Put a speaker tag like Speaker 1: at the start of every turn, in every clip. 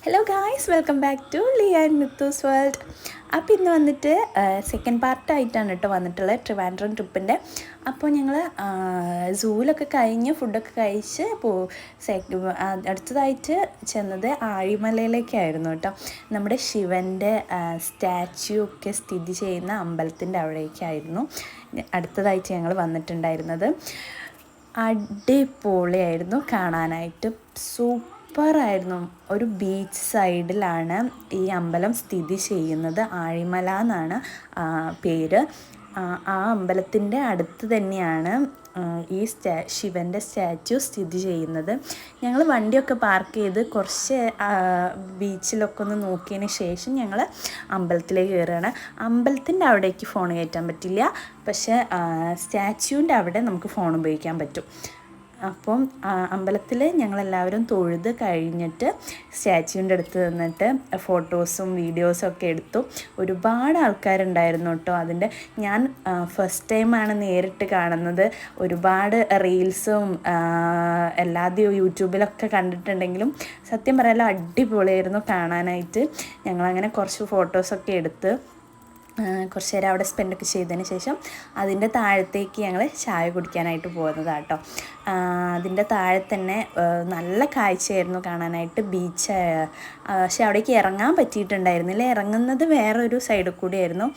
Speaker 1: Hello guys, welcome back to Liya and Mithu's world. അപ്പോൾ ഇന്ന് വന്നിട്ട് സെക്കൻഡ് പാർട്ടായിട്ടാണ് കേട്ടോ വന്നിട്ടുള്ളത് ട്രിവാൻഡ്രം ട്രിപ്പിൻ്റെ. അപ്പോൾ ഞങ്ങൾ സൂവിലൊക്കെ കഴിഞ്ഞ് ഫുഡൊക്കെ കഴിച്ച് അടുത്തതായിട്ട് ചെന്നത് ആഴിമലയിലേക്കായിരുന്നു കേട്ടോ. നമ്മുടെ ശിവൻ്റെ സ്റ്റാച്യു ഒക്കെ സ്ഥിതി ചെയ്യുന്ന അമ്പലത്തിൻ്റെ അവിടേക്കായിരുന്നു അടുത്തതായിട്ട് ഞങ്ങൾ വന്നിട്ടുണ്ടായിരുന്നത്. അടിപൊളിയായിരുന്നു കാണാനായിട്ട്, സൂപ്പറായിരുന്നു. ഒരു ബീച്ച് സൈഡിലാണ് ഈ അമ്പലം സ്ഥിതി ചെയ്യുന്നത്. ആഴിമല എന്നാണ് പേര്. ആ അമ്പലത്തിൻ്റെ അടുത്ത് തന്നെയാണ് ഈ ശിവൻ്റെ സ്റ്റാച്യു സ്ഥിതി ചെയ്യുന്നത്. ഞങ്ങൾ വണ്ടിയൊക്കെ പാർക്ക് ചെയ്ത് കുറച്ച് ബീച്ചിലൊക്കെ ഒന്ന് നോക്കിയതിന് ശേഷം ഞങ്ങൾ അമ്പലത്തിലേക്ക് കയറുകയാണ്. അമ്പലത്തിൻ്റെ അവിടേക്ക് ഫോൺ കയറ്റാൻ പറ്റില്ല, പക്ഷേ സ്റ്റാച്യുവിൻ്റെ അവിടെ നമുക്ക് ഫോൺ ഉപയോഗിക്കാൻ പറ്റും. അപ്പം അമ്പലത്തിൽ ഞങ്ങളെല്ലാവരും തൊഴുത് കഴിഞ്ഞിട്ട് സ്റ്റാച്യുവിൻ്റെ അടുത്ത് നിന്നിട്ട് ഫോട്ടോസും വീഡിയോസും ഒക്കെ എടുത്തു. ഒരുപാട് ആൾക്കാരുണ്ടായിരുന്നു കേട്ടോ. അതിൻ്റെ ഞാൻ ഫസ്റ്റ് ടൈമാണ് നേരിട്ട് കാണുന്നത്. ഒരുപാട് റീൽസും എല്ലാതെയും യൂട്യൂബിലൊക്കെ കണ്ടിട്ടുണ്ടെങ്കിലും സത്യം പറയാലോ അടിപൊളിയായിരുന്നു കാണാനായിട്ട്. ഞങ്ങളങ്ങനെ കുറച്ച് ഫോട്ടോസൊക്കെ എടുത്ത് കുറച്ച് നേരം അവിടെ സ്പെൻഡൊക്കെ ചെയ്തതിന് ശേഷം അതിൻ്റെ താഴത്തേക്ക് ഞങ്ങൾ ചായ കുടിക്കാനായിട്ട് പോകുന്നതാണ് കേട്ടോ. അതിൻ്റെ താഴെ തന്നെ നല്ല കാഴ്ചയായിരുന്നു കാണാനായിട്ട്, ബീച്ച്. പക്ഷെ അവിടേക്ക് ഇറങ്ങാൻ പറ്റിയിട്ടുണ്ടായിരുന്നില്ല, ഇറങ്ങുന്നത് വേറൊരു സൈഡിൽ കൂടിയായിരുന്നു.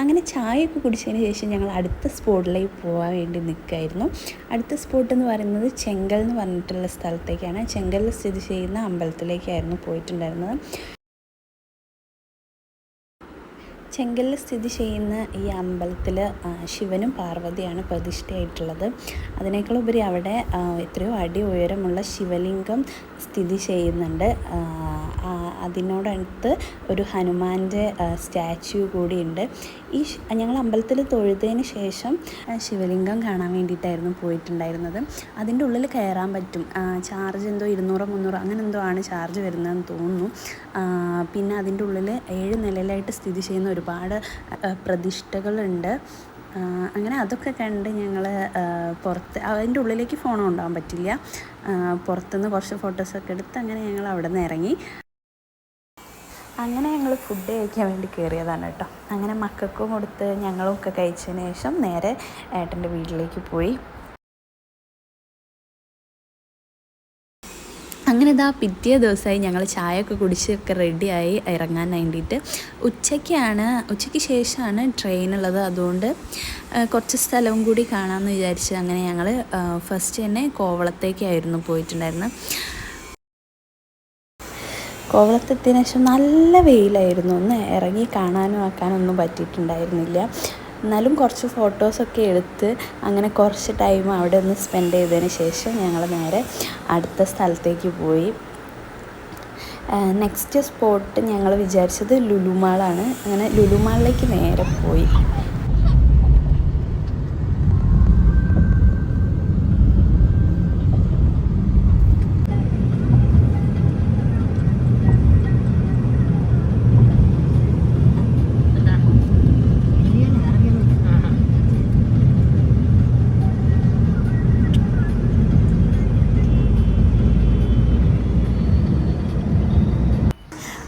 Speaker 1: അങ്ങനെ ചായയൊക്കെ കുടിച്ചതിന് ശേഷം ഞങ്ങൾ അടുത്ത സ്പോട്ടിലേക്ക് പോകാൻ വേണ്ടി നിൽക്കുമായിരുന്നു. അടുത്ത സ്പോട്ട് എന്ന് പറയുന്നത് ചെങ്കൽ എന്ന് പറഞ്ഞിട്ടുള്ള സ്ഥലത്തേക്കാണ്. ചെങ്കലിൽ സ്ഥിതി ചെയ്യുന്ന അമ്പലത്തിലേക്കായിരുന്നു പോയിട്ടുണ്ടായിരുന്നത്. ചെങ്കലിൽ സ്ഥിതി ചെയ്യുന്ന ഈ അമ്പലത്തിൽ ശിവനും പാർവതിയാണ് പ്രതിഷ്ഠയായിട്ടുള്ളത്. അതിനേക്കാളുപരി അവിടെ എത്രയോ അടി ഉയരമുള്ള ശിവലിംഗം സ്ഥിതി ചെയ്യുന്നുണ്ട്. അതിനോടടുത്ത് ഒരു ഹനുമാൻ്റെ സ്റ്റാച്യു കൂടിയുണ്ട്. ഞങ്ങൾ അമ്പലത്തിൽ തൊഴുതതിന് ശേഷം ശിവലിംഗം കാണാൻ വേണ്ടിയിട്ടായിരുന്നു പോയിട്ടുണ്ടായിരുന്നത്. അതിൻ്റെ ഉള്ളിൽ കയറാൻ പറ്റും. ചാർജ് എന്തോ 200-300 അങ്ങനെ എന്തോ ആണ് ചാർജ് വരുന്നതെന്ന് തോന്നുന്നു. പിന്നെ അതിൻ്റെ ഉള്ളിൽ 7 നിലയിലായിട്ട് സ്ഥിതി ചെയ്യുന്ന ഒരുപാട് പ്രതിഷ്ഠകളുണ്ട്. അങ്ങനെ അതൊക്കെ കണ്ട് ഞങ്ങൾ പുറത്ത്, അതിൻ്റെ ഉള്ളിലേക്ക് ഫോൺ കൊണ്ടുപോകാൻ പറ്റില്ല, പുറത്തുനിന്ന് കുറച്ച് ഫോട്ടോസൊക്കെ എടുത്ത് അങ്ങനെ ഞങ്ങൾ അവിടെ നിന്ന് ഇറങ്ങി. അങ്ങനെ ഞങ്ങൾ ഫുഡ് കഴിക്കാൻ വേണ്ടി കയറിയതാണ് കേട്ടോ. അങ്ങനെ മക്കൾക്കും കൊടുത്ത് ഞങ്ങളും ഒക്കെ കഴിച്ചതിന് ശേഷം നേരെ ഏട്ടൻ്റെ വീട്ടിലേക്ക് പോയി. അങ്ങനെ ഇതാ പിറ്റേ ദിവസമായി ഞങ്ങൾ ചായയൊക്കെ കുടിച്ചൊക്കെ റെഡിയായി ഇറങ്ങാൻ വേണ്ടിയിട്ട്. ഉച്ചയ്ക്ക് ശേഷമാണ് ട്രെയിനുള്ളത്. അതുകൊണ്ട് കുറച്ച് സ്ഥലവും കൂടി കാണാമെന്ന് വിചാരിച്ച് അങ്ങനെ ഞങ്ങൾ ഫസ്റ്റ് തന്നെ കോവളത്തേക്കായിരുന്നു പോയിട്ടുണ്ടായിരുന്നത്. കോവളത്തെത്തിയതിനു ശേഷം നല്ല വെയിലായിരുന്നു. ഒന്ന് ഇറങ്ങി കാണാനും ആക്കാനൊന്നും പറ്റിയിട്ടുണ്ടായിരുന്നില്ല. എന്നാലും കുറച്ച് ഫോട്ടോസൊക്കെ എടുത്ത് അങ്ങനെ കുറച്ച് ടൈം അവിടെ ഒന്ന് സ്പെൻഡ് ചെയ്തതിന് ശേഷം ഞങ്ങൾ നേരെ അടുത്ത സ്ഥലത്തേക്ക് പോയി. നെക്സ്റ്റ് സ്പോട്ട് ഞങ്ങൾ വിചാരിച്ചത് ലുലു മാളാണ്. അങ്ങനെ ലുലു മാളിലേക്ക് നേരെ പോയി.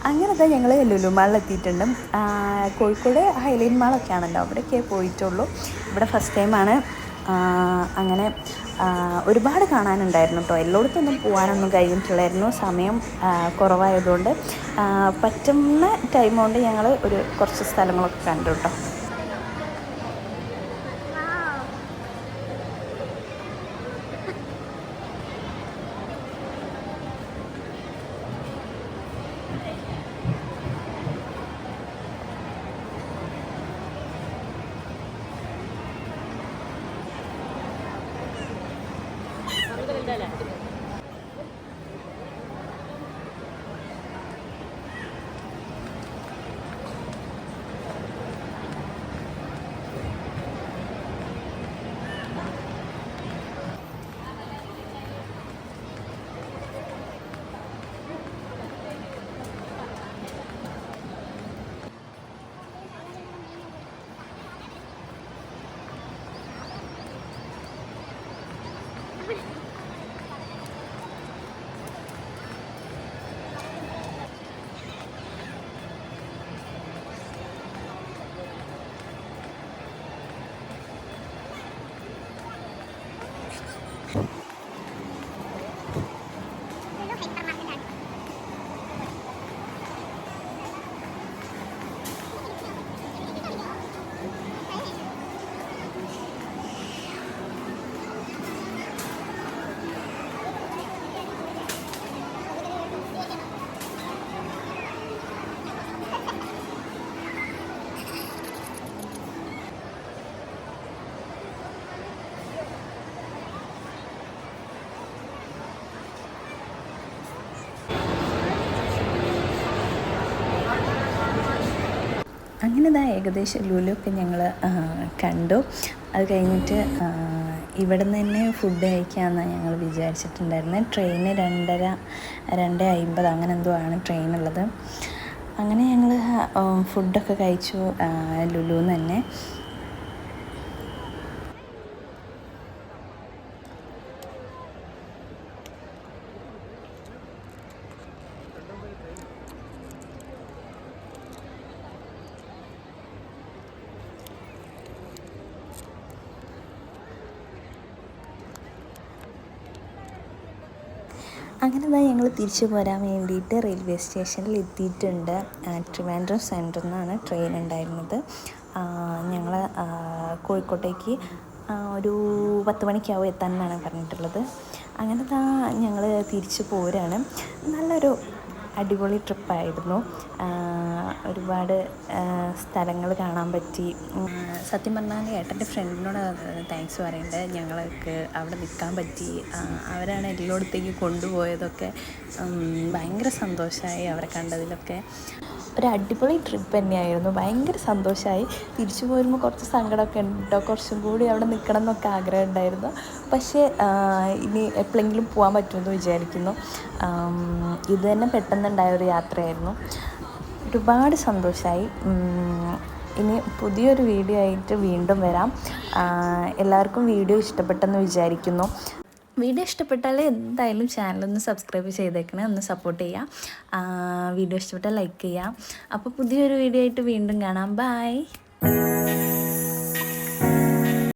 Speaker 1: അങ്ങനത്തെ ഞങ്ങൾ ലുലു മാളിലെത്തിയിട്ടുണ്ട്. കോഴിക്കോട് ഹൈലൈറ്റ് മാളൊക്കെ ആണല്ലോ, അവിടെയൊക്കെ പോയിട്ടുള്ളൂ. ഇവിടെ ഫസ്റ്റ് ടൈമാണ്. അങ്ങനെ ഒരുപാട് കാണാനുണ്ടായിരുന്നു കേട്ടോ. എല്ലായിടത്തൊന്നും പോകാനൊന്നും കഴിഞ്ഞിട്ടില്ലായിരുന്നു, സമയം കുറവായതുകൊണ്ട്. പറ്റുന്ന ടൈം കൊണ്ട് ഞങ്ങൾ കുറച്ച് സ്ഥലങ്ങളൊക്കെ കണ്ടു കേട്ടോ. അങ്ങനെ ഇതാ ഏകദേശം ലുലുവൊക്കെ ഞങ്ങൾ കണ്ടു. അത് കഴിഞ്ഞിട്ട് ഇവിടെ നിന്ന് തന്നെ ഫുഡ് കഴിക്കാമെന്നാണ് ഞങ്ങൾ വിചാരിച്ചിട്ടുണ്ടായിരുന്നത്. ട്രെയിന് 2:50 അങ്ങനെ എന്തോ ആണ് ട്രെയിനുള്ളത്. അങ്ങനെ ഞങ്ങൾ ഫുഡൊക്കെ കഴിച്ചു ലുലുന്ന് തന്നെ. അങ്ങനെ തന്നെ ഞങ്ങൾ തിരിച്ചു പോരാൻ വേണ്ടിയിട്ട് റെയിൽവേ സ്റ്റേഷനിൽ എത്തിയിട്ടുണ്ട്. ട്രിവാൻഡ്രം സെൻറ്ററിൽ നിന്നാണ് ട്രെയിൻ ഉണ്ടായിരുന്നത്. ഞങ്ങൾ കോഴിക്കോട്ടേക്ക് ഒരു 10 മണിക്കാവും എത്താനെന്നാണ് പറഞ്ഞിട്ടുള്ളത്. അങ്ങനെ ഞങ്ങൾ തിരിച്ചു പോരാണ്. നല്ലൊരു അടിപൊളി ട്രിപ്പായിരുന്നു. ഒരുപാട് സ്ഥലങ്ങൾ കാണാൻ പറ്റി. സത്യം പറഞ്ഞാൽ ഏട്ടൻ്റെ ഫ്രണ്ടിനോട് താങ്ക്സ് പറയേണ്ടത്. ഞങ്ങൾക്ക് അവിടെ നിൽക്കാൻ പറ്റി. അവരാണ് എല്ലായിടത്തേക്ക് കൊണ്ടുപോയതൊക്കെ. ഭയങ്കര സന്തോഷമായി അവരെ കണ്ടതിലൊക്കെ. ഒരു അടിപൊളി ട്രിപ്പ് തന്നെയായിരുന്നു. ഭയങ്കര സന്തോഷമായി. തിരിച്ചു പോരുമ്പോൾ കുറച്ച് സങ്കടമൊക്കെ ഉണ്ട് കേട്ടോ. കുറച്ചും കൂടി അവിടെ നിൽക്കണം എന്നൊക്കെ ആഗ്രഹം ഉണ്ടായിരുന്നു. പക്ഷേ ഇനി എപ്പോഴെങ്കിലും പോകാൻ പറ്റുമെന്ന് വിചാരിക്കുന്നു. ഇത് തന്നെ പെട്ടെന്നുണ്ടായ ഒരു യാത്രയായിരുന്നു. ഒരുപാട് സന്തോഷമായി. ഇനി പുതിയൊരു വീഡിയോ ആയിട്ട് വീണ്ടും വരാം. എല്ലാവർക്കും വീഡിയോ ഇഷ്ടപ്പെട്ടെന്ന് വിചാരിക്കുന്നു. വീഡിയോ ഇഷ്ടപ്പെട്ടാൽ എന്തായാലും ചാനലൊന്ന് സബ്സ്ക്രൈബ് ചെയ്തേക്കണേ, ഒന്ന് സപ്പോർട്ട് ചെയ്യാം. വീഡിയോ ഇഷ്ടപ്പെട്ടാൽ ലൈക്ക് ചെയ്യാം. അപ്പോൾ പുതിയൊരു വീഡിയോ ആയിട്ട് വീണ്ടും കാണാം. ബൈ.